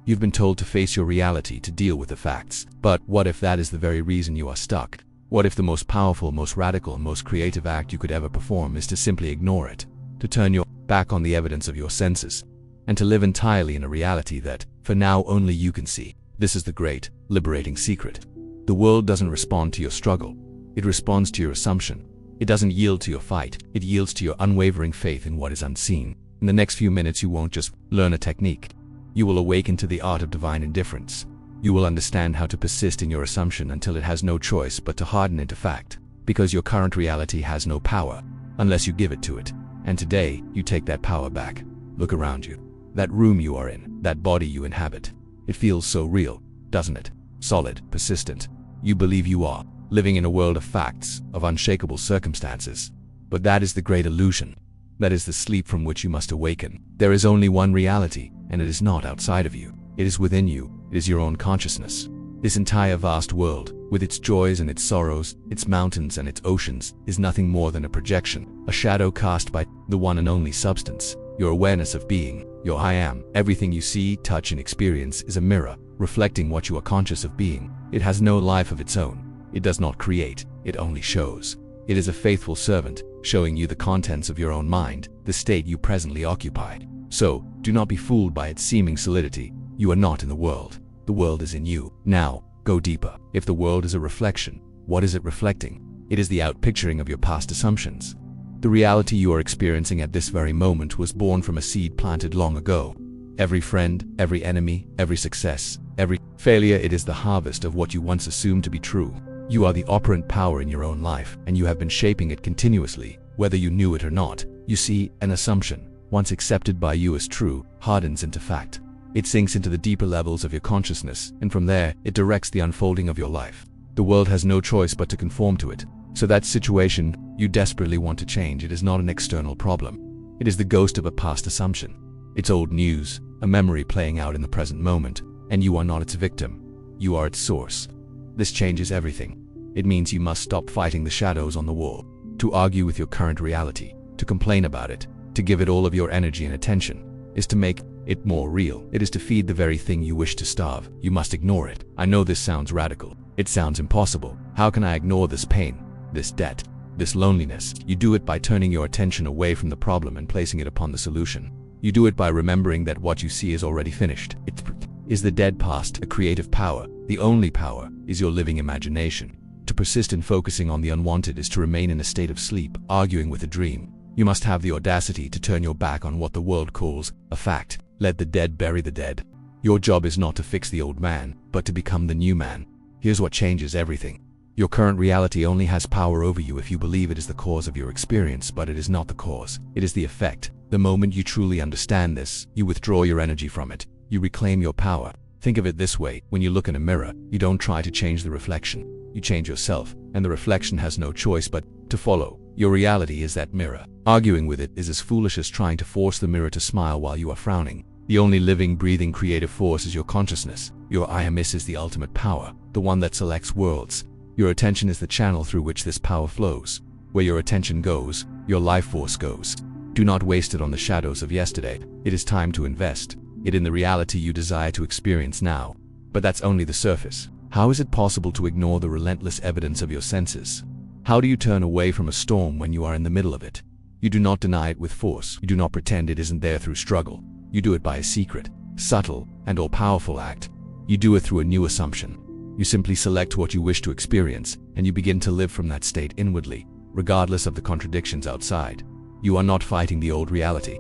You've been told to face your reality, to deal with the facts. But what if that is the very reason you are stuck? What if the most powerful, most radical, and most creative act you could ever perform is to simply ignore it, to turn your back on the evidence of your senses, and to live entirely in a reality that, for now, only you can see? This is the great, liberating secret. The world doesn't respond to your struggle. It responds to your assumption. It doesn't yield to your fight. It yields to your unwavering faith in what is unseen. In the next few minutes, you won't just learn a technique. You will awaken to the art of divine indifference. You will understand how to persist in your assumption until it has no choice but to harden into fact, because your current reality has no power unless you give it to it. And today, you take that power back. Look around you. That room you are in, that body you inhabit. It feels so real, doesn't it? Solid, persistent. You believe you are living in a world of facts, of unshakable circumstances. But that is the great illusion. That is the sleep from which you must awaken. There is only one reality, and it is not outside of you. It is within you. It is your own consciousness. This entire vast world, with its joys and its sorrows, its mountains and its oceans, is nothing more than a projection, a shadow cast by the one and only substance, your awareness of being, your I am. Everything you see, touch, and experience is a mirror, reflecting what you are conscious of being. It has no life of its own. It does not create, it only shows. It is a faithful servant, showing you the contents of your own mind, the state you presently occupy. So, do not be fooled by its seeming solidity. You are not in the world. The world is in you. Now, go deeper. If the world is a reflection, what is it reflecting? It is the outpicturing of your past assumptions. The reality you are experiencing at this very moment was born from a seed planted long ago. Every friend, every enemy, every success, every failure, it is the harvest of what you once assumed to be true. You are the operant power in your own life, and you have been shaping it continuously, whether you knew it or not. You see, an assumption, once accepted by you as true, hardens into fact. It sinks into the deeper levels of your consciousness, and from there, it directs the unfolding of your life. The world has no choice but to conform to it. So that situation you desperately want to change, it is not an external problem. It is the ghost of a past assumption. It's old news, a memory playing out in the present moment, and you are not its victim. You are its source. This changes everything. It means you must stop fighting the shadows on the wall, to argue with your current reality, to complain about it, to give it all of your energy and attention, is to make it more real. It is to feed the very thing you wish to starve. You must ignore it. I know this sounds radical. It sounds impossible. How can I ignore this pain, this debt, this loneliness? You do it by turning your attention away from the problem and placing it upon the solution. You do it by remembering that what you see is already finished. Is the dead past a creative power? The only power is your living imagination. To persist in focusing on the unwanted is to remain in a state of sleep, arguing with a dream. You must have the audacity to turn your back on what the world calls a fact. Let the dead bury the dead. Your job is not to fix the old man, but to become the new man. Here's what changes everything. Your current reality only has power over you if you believe it is the cause of your experience, but it is not the cause. It is the effect. The moment you truly understand this, you withdraw your energy from it. You reclaim your power. Think of it this way. When you look in a mirror, you don't try to change the reflection. You change yourself, and the reflection has no choice but to follow. Your reality is that mirror. Arguing with it is as foolish as trying to force the mirror to smile while you are frowning. The only living, breathing, creative force is your consciousness. Your I am is the ultimate power, the one that selects worlds. Your attention is the channel through which this power flows. Where your attention goes, your life force goes. Do not waste it on the shadows of yesterday. It is time to invest it in the reality you desire to experience now. But that's only the surface. How is it possible to ignore the relentless evidence of your senses? How do you turn away from a storm when you are in the middle of it? You do not deny it with force. You do not pretend it isn't there through struggle. You do it by a secret, subtle, and all-powerful act. You do it through a new assumption. You simply select what you wish to experience, and you begin to live from that state inwardly, regardless of the contradictions outside. You are not fighting the old reality,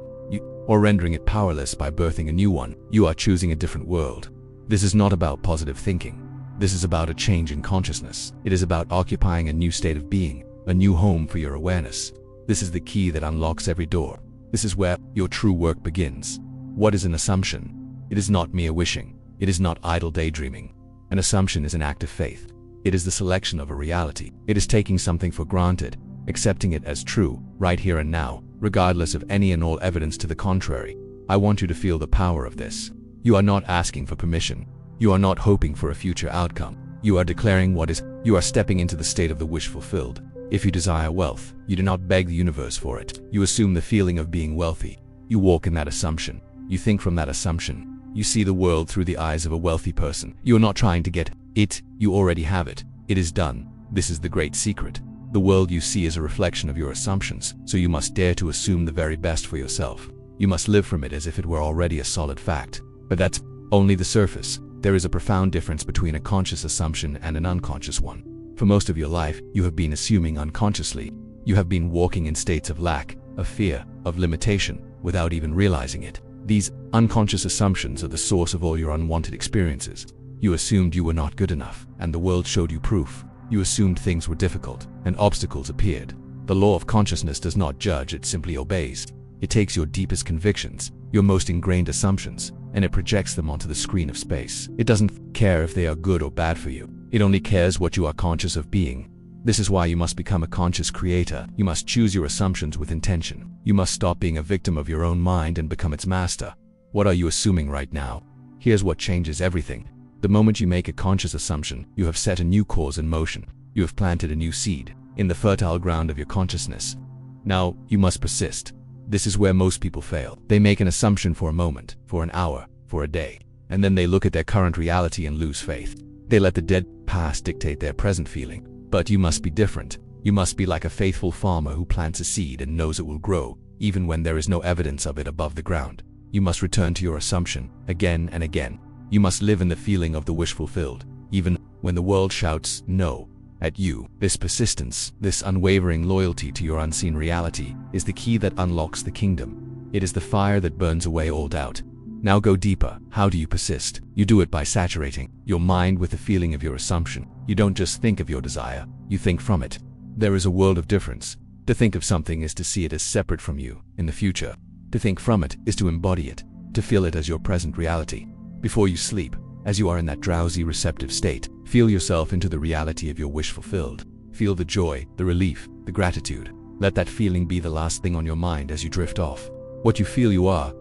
or rendering it powerless by birthing a new one. You are choosing a different world. This is not about positive thinking. This is about a change in consciousness. It is about occupying a new state of being, a new home for your awareness. This is the key that unlocks every door. This is where your true work begins. What is an assumption? It is not mere wishing. It is not idle daydreaming. An assumption is an act of faith. It is the selection of a reality. It is taking something for granted, accepting it as true, right here and now, regardless of any and all evidence to the contrary. I want you to feel the power of this. You are not asking for permission. You are not hoping for a future outcome. You are declaring what is. You are stepping into the state of the wish fulfilled. If you desire wealth, you do not beg the universe for it. You assume the feeling of being wealthy. You walk in that assumption. You think from that assumption. You see the world through the eyes of a wealthy person. You are not trying to get it, you already have it. It is done. This is the great secret. The world you see is a reflection of your assumptions, so you must dare to assume the very best for yourself. You must live from it as if it were already a solid fact. But that's only the surface. There is a profound difference between a conscious assumption and an unconscious one. For most of your life, you have been assuming unconsciously. You have been walking in states of lack, of fear, of limitation, without even realizing it. These unconscious assumptions are the source of all your unwanted experiences. You assumed you were not good enough, and the world showed you proof. You assumed things were difficult, and obstacles appeared. The law of consciousness does not judge, it simply obeys. It takes your deepest convictions, your most ingrained assumptions, and it projects them onto the screen of space. It doesn't care if they are good or bad for you. It only cares what you are conscious of being. This is why you must become a conscious creator. You must choose your assumptions with intention. You must stop being a victim of your own mind and become its master. What are you assuming right now? Here's what changes everything. The moment you make a conscious assumption, you have set a new cause in motion. You have planted a new seed in the fertile ground of your consciousness. Now, you must persist. This is where most people fail. They make an assumption for a moment, for an hour, for a day, and then they look at their current reality and lose faith. They let the dead past dictate their present feeling. But you must be different. You must be like a faithful farmer who plants a seed and knows it will grow, even when there is no evidence of it above the ground. You must return to your assumption, again and again. You must live in the feeling of the wish fulfilled, even when the world shouts no at you. This persistence, this unwavering loyalty to your unseen reality, is the key that unlocks the kingdom. It is the fire that burns away all doubt. Now go deeper. How do you persist? You do it by saturating your mind with the feeling of your assumption. You don't just think of your desire, you think from it. There is a world of difference. To think of something is to see it as separate from you in the future. To think from it is to embody it, to feel it as your present reality. Before you sleep, as you are in that drowsy, receptive state, feel yourself into the reality of your wish fulfilled. Feel the joy, the relief, the gratitude. Let that feeling be the last thing on your mind as you drift off. What you feel you are,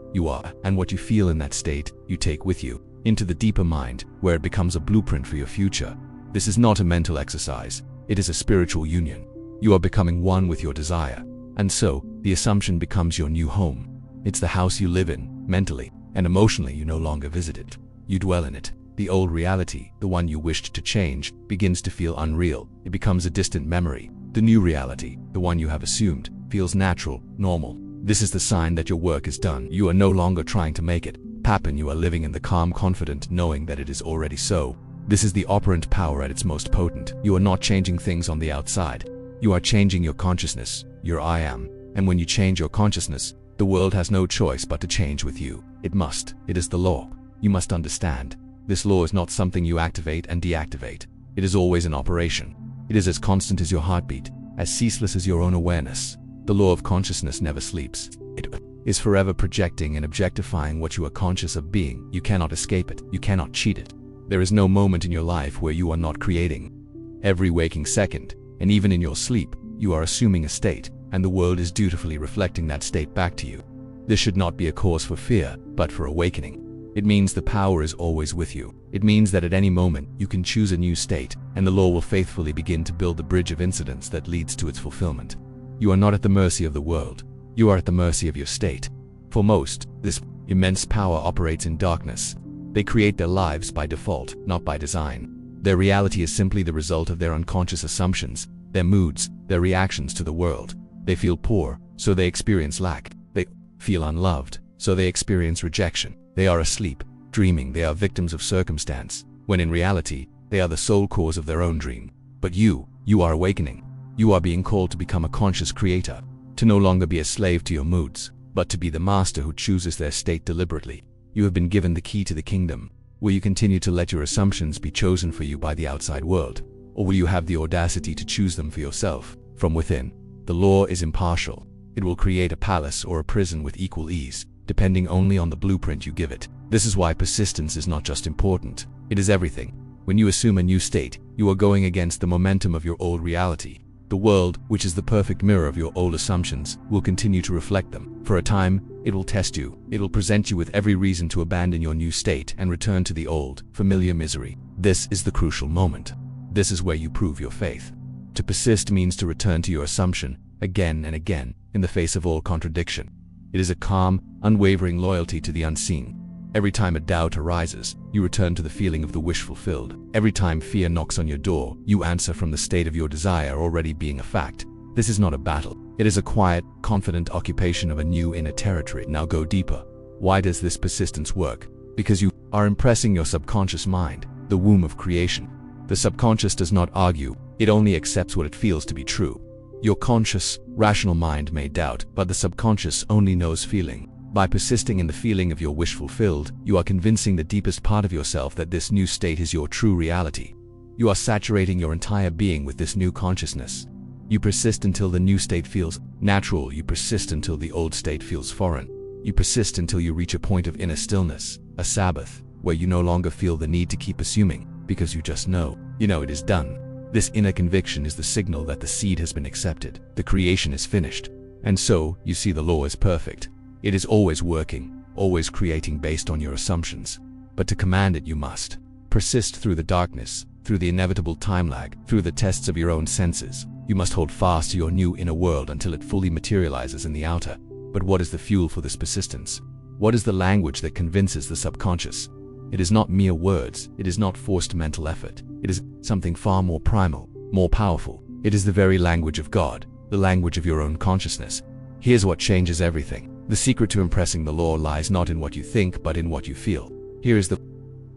and what you feel in that state, you take with you, into the deeper mind, where it becomes a blueprint for your future. This is not a mental exercise, it is a spiritual union. You are becoming one with your desire, and so, the assumption becomes your new home. It's the house you live in, mentally, and emotionally you no longer visit it. You dwell in it. The old reality, the one you wished to change, begins to feel unreal. It becomes a distant memory. The new reality, the one you have assumed, feels natural, normal. This is the sign that your work is done. You are no longer trying to make it happen. You are living in the calm, confident knowing that it is already so. This is the operant power at its most potent. You are not changing things on the outside. You are changing your consciousness, your I am. And when you change your consciousness, the world has no choice but to change with you. It must. It is the law. You must understand. This law is not something you activate and deactivate. It is always in operation. It is as constant as your heartbeat, as ceaseless as your own awareness. The law of consciousness never sleeps. It is forever projecting and objectifying what you are conscious of being. You cannot escape it. You cannot cheat it. There is no moment in your life where you are not creating. Every waking second, and even in your sleep, you are assuming a state, and the world is dutifully reflecting that state back to you. This should not be a cause for fear, but for awakening. It means the power is always with you. It means that at any moment, you can choose a new state, and the law will faithfully begin to build the bridge of incidents that leads to its fulfillment. You are not at the mercy of the world. You are at the mercy of your state. For most, this immense power operates in darkness. They create their lives by default, not by design. Their reality is simply the result of their unconscious assumptions, their moods, their reactions to the world. They feel poor, so they experience lack. They feel unloved, so they experience rejection. They are asleep, dreaming they are victims of circumstance, when in reality, they are the sole cause of their own dream. But you are awakening. You are being called to become a conscious creator, to no longer be a slave to your moods, but to be the master who chooses their state deliberately. You have been given the key to the kingdom. Will you continue to let your assumptions be chosen for you by the outside world? Or will you have the audacity to choose them for yourself, from within? The law is impartial. It will create a palace or a prison with equal ease, depending only on the blueprint you give it. This is why persistence is not just important, it is everything. When you assume a new state, you are going against the momentum of your old reality. The world, which is the perfect mirror of your old assumptions, will continue to reflect them. For a time, it will test you. It will present you with every reason to abandon your new state and return to the old, familiar misery. This is the crucial moment. This is where you prove your faith. To persist means to return to your assumption, again and again, in the face of all contradiction. It is a calm, unwavering loyalty to the unseen. Every time a doubt arises, you return to the feeling of the wish fulfilled. Every time fear knocks on your door, you answer from the state of your desire already being a fact. This is not a battle. It is a quiet, confident occupation of a new inner territory. Now go deeper. Why does this persistence work? Because you are impressing your subconscious mind, the womb of creation. The subconscious does not argue, it only accepts what it feels to be true. Your conscious, rational mind may doubt, but the subconscious only knows feeling. By persisting in the feeling of your wish fulfilled, you are convincing the deepest part of yourself that this new state is your true reality. You are saturating your entire being with this new consciousness. You persist until the new state feels natural. You persist until the old state feels foreign. You persist until you reach a point of inner stillness, a Sabbath, where you no longer feel the need to keep assuming, because you just know. You know it is done. This inner conviction is the signal that the seed has been accepted. The creation is finished. And so, you see, the law is perfect. It is always working, always creating based on your assumptions. But to command it you must persist through the darkness, through the inevitable time lag, through the tests of your own senses. You must hold fast to your new inner world until it fully materializes in the outer. But what is the fuel for this persistence? What is the language that convinces the subconscious? It is not mere words, it is not forced mental effort. It is something far more primal, more powerful. It is the very language of God, the language of your own consciousness. Here's what changes everything. The secret to impressing the law lies not in what you think, but in what you feel. Here is the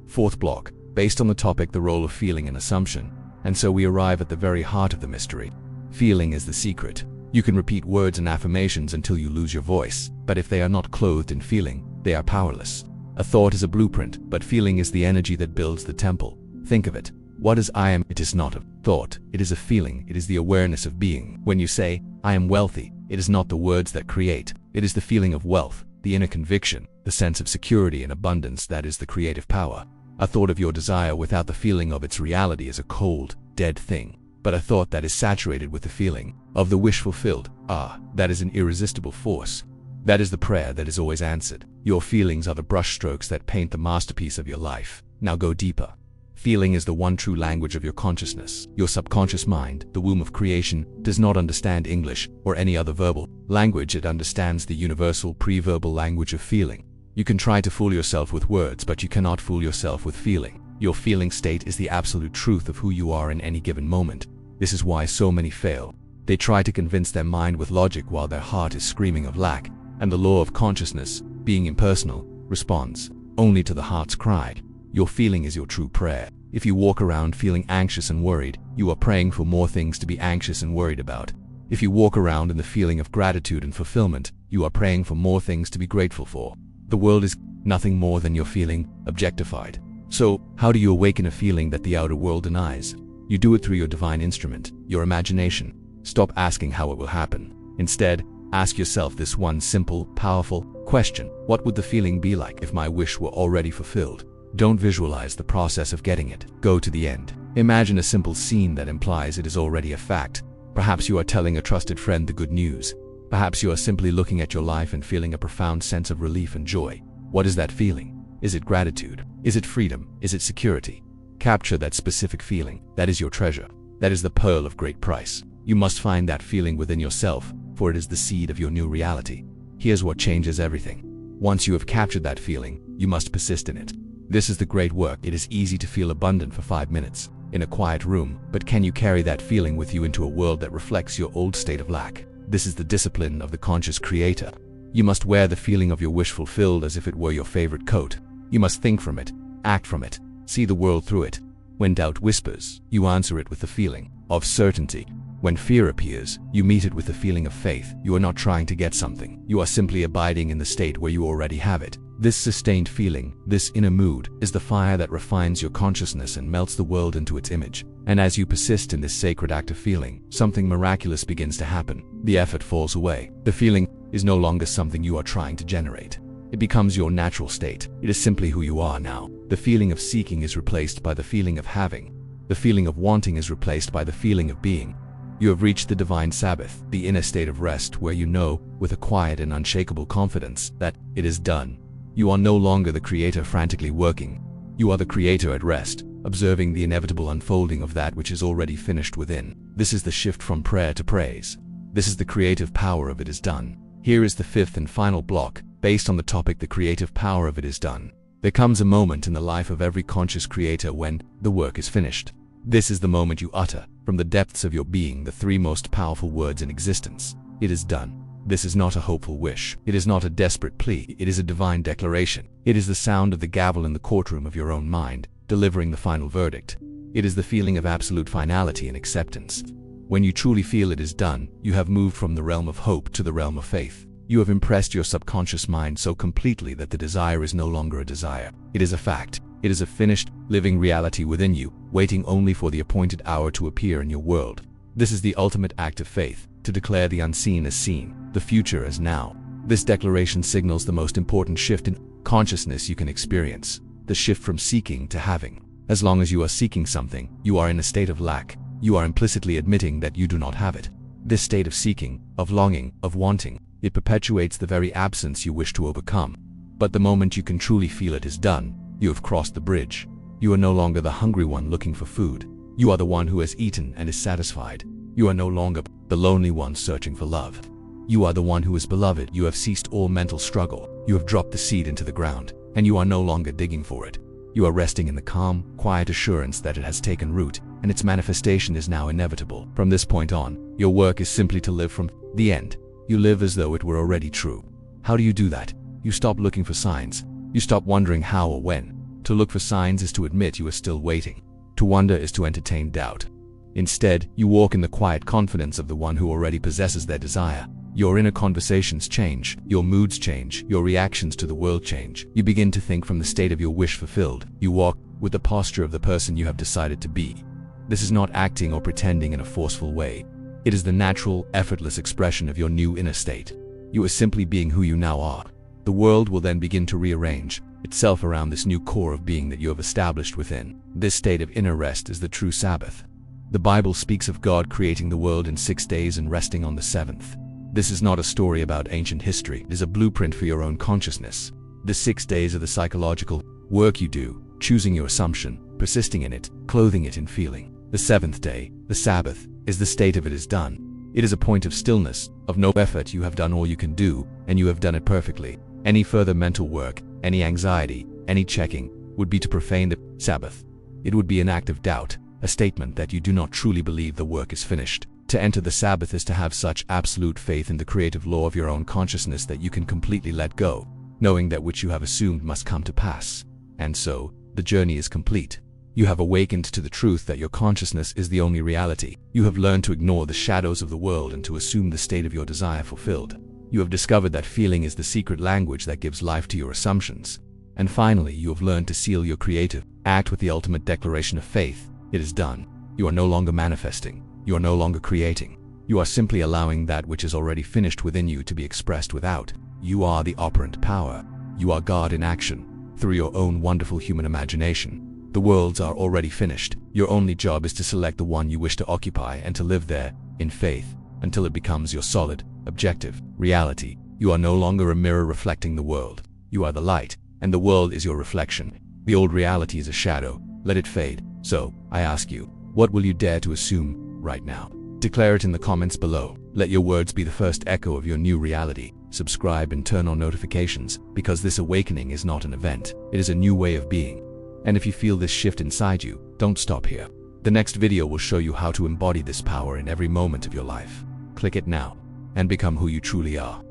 fourth block, based on the topic, the role of feeling and assumption. And so we arrive at the very heart of the mystery. Feeling is the secret. You can repeat words and affirmations until you lose your voice, but if they are not clothed in feeling, they are powerless. A thought is a blueprint, but feeling is the energy that builds the temple. Think of it. What is I am? It is not a thought, it is a feeling, it is the awareness of being. When you say, I am wealthy, it is not the words that create, it is the feeling of wealth, the inner conviction, the sense of security and abundance that is the creative power. A thought of your desire without the feeling of its reality is a cold, dead thing. But a thought that is saturated with the feeling of the wish fulfilled, that is an irresistible force. That is the prayer that is always answered. Your feelings are the brushstrokes that paint the masterpiece of your life. Now go deeper. Feeling is the one true language of your consciousness. Your subconscious mind, the womb of creation, does not understand English or any other verbal language. It understands the universal pre-verbal language of feeling. You can try to fool yourself with words, but you cannot fool yourself with feeling. Your feeling state is the absolute truth of who you are in any given moment. This is why so many fail. They try to convince their mind with logic while their heart is screaming of lack, and the law of consciousness, being impersonal, responds only to the heart's cry. Your feeling is your true prayer. If you walk around feeling anxious and worried, you are praying for more things to be anxious and worried about. If you walk around in the feeling of gratitude and fulfillment, you are praying for more things to be grateful for. The world is nothing more than your feeling, objectified. So, how do you awaken a feeling that the outer world denies? You do it through your divine instrument, your imagination. Stop asking how it will happen. Instead, ask yourself this one simple, powerful question. What would the feeling be like if my wish were already fulfilled? Don't visualize the process of getting it. Go to the end. Imagine a simple scene that implies it is already a fact. Perhaps you are telling a trusted friend the good news. Perhaps you are simply looking at your life and feeling a profound sense of relief and joy. What is that feeling? Is it gratitude? Is it freedom? Is it security? Capture that specific feeling. That is your treasure. That is the pearl of great price. You must find that feeling within yourself, for it is the seed of your new reality. Here's what changes everything. Once you have captured that feeling, you must persist in it. This is the great work. It is easy to feel abundant for 5 minutes in a quiet room, but can you carry that feeling with you into a world that reflects your old state of lack? This is the discipline of the conscious creator. You must wear the feeling of your wish fulfilled as if it were your favorite coat. You must think from it, act from it, see the world through it. When doubt whispers, you answer it with the feeling of certainty. When fear appears, you meet it with the feeling of faith. You are not trying to get something. You are simply abiding in the state where you already have it. This sustained feeling, this inner mood, is the fire that refines your consciousness and melts the world into its image. And as you persist in this sacred act of feeling, something miraculous begins to happen. The effort falls away. The feeling is no longer something you are trying to generate. It becomes your natural state. It is simply who you are now. The feeling of seeking is replaced by the feeling of having. The feeling of wanting is replaced by the feeling of being. You have reached the divine Sabbath, the inner state of rest where you know, with a quiet and unshakable confidence, that it is done. You are no longer the creator frantically working. You are the creator at rest, observing the inevitable unfolding of that which is already finished within. This is the shift from prayer to praise. This is the creative power of it is done. Here is the fifth and final block, based on the topic the creative power of it is done. There comes a moment in the life of every conscious creator when the work is finished. This is the moment you utter, from the depths of your being, the three most powerful words in existence. It is done. This is not a hopeful wish. It is not a desperate plea. It is a divine declaration. It is the sound of the gavel in the courtroom of your own mind, delivering the final verdict. It is the feeling of absolute finality and acceptance. When you truly feel it is done, you have moved from the realm of hope to the realm of faith. You have impressed your subconscious mind so completely that the desire is no longer a desire. It is a fact. It is a finished, living reality within you, waiting only for the appointed hour to appear in your world. This is the ultimate act of faith, to declare the unseen as seen, the future as now. This declaration signals the most important shift in consciousness you can experience, the shift from seeking to having. As long as you are seeking something, you are in a state of lack. You are implicitly admitting that you do not have it. This state of seeking, of longing, of wanting, it perpetuates the very absence you wish to overcome. But the moment you can truly feel it is done, you have crossed the bridge. You are no longer the hungry one looking for food. You are the one who has eaten and is satisfied. You are no longer the lonely one searching for love. You are the one who is beloved. You have ceased all mental struggle. You have dropped the seed into the ground, and you are no longer digging for it. You are resting in the calm, quiet assurance that it has taken root, and its manifestation is now inevitable. From this point on, your work is simply to live from the end. You live as though it were already true. How do you do that? You stop looking for signs. You stop wondering how or when. To look for signs is to admit you are still waiting. To wonder is to entertain doubt. Instead, you walk in the quiet confidence of the one who already possesses their desire. Your inner conversations change, your moods change, your reactions to the world change. You begin to think from the state of your wish fulfilled. You walk with the posture of the person you have decided to be. This is not acting or pretending in a forceful way. It is the natural, effortless expression of your new inner state. You are simply being who you now are. The world will then begin to rearrange itself around this new core of being that you have established within. This state of inner rest is the true Sabbath. The Bible speaks of God creating the world in 6 days and resting on the seventh. This is not a story about ancient history. It is a blueprint for your own consciousness. The 6 days are the psychological work you do, choosing your assumption, persisting in it, clothing it in feeling. The seventh day, the Sabbath, is the state of it is done. It is a point of stillness, of no effort. You have done all you can do, and you have done it perfectly. Any further mental work, any anxiety, any checking, would be to profane the Sabbath. It would be an act of doubt, a statement that you do not truly believe the work is finished. To enter the Sabbath is to have such absolute faith in the creative law of your own consciousness that you can completely let go, knowing that which you have assumed must come to pass. And so, the journey is complete. You have awakened to the truth that your consciousness is the only reality. You have learned to ignore the shadows of the world and to assume the state of your desire fulfilled. You have discovered that feeling is the secret language that gives life to your assumptions. And finally, you have learned to seal your creative act with the ultimate declaration of faith. It is done. You are no longer manifesting. You are no longer creating. You are simply allowing that which is already finished within you to be expressed without. You are the operant power. You are God in action, through your own wonderful human imagination. The worlds are already finished. Your only job is to select the one you wish to occupy and to live there, in faith, until it becomes your solid, objective reality. You are no longer a mirror reflecting the world. You are the light, and the world is your reflection. The old reality is a shadow. Let it fade. So, I ask you, what will you dare to assume right now? Declare it in the comments below. Let your words be the first echo of your new reality. Subscribe and turn on notifications, because this awakening is not an event. It is a new way of being. And if you feel this shift inside you, don't stop here. The next video will show you how to embody this power in every moment of your life. Click it now and become who you truly are.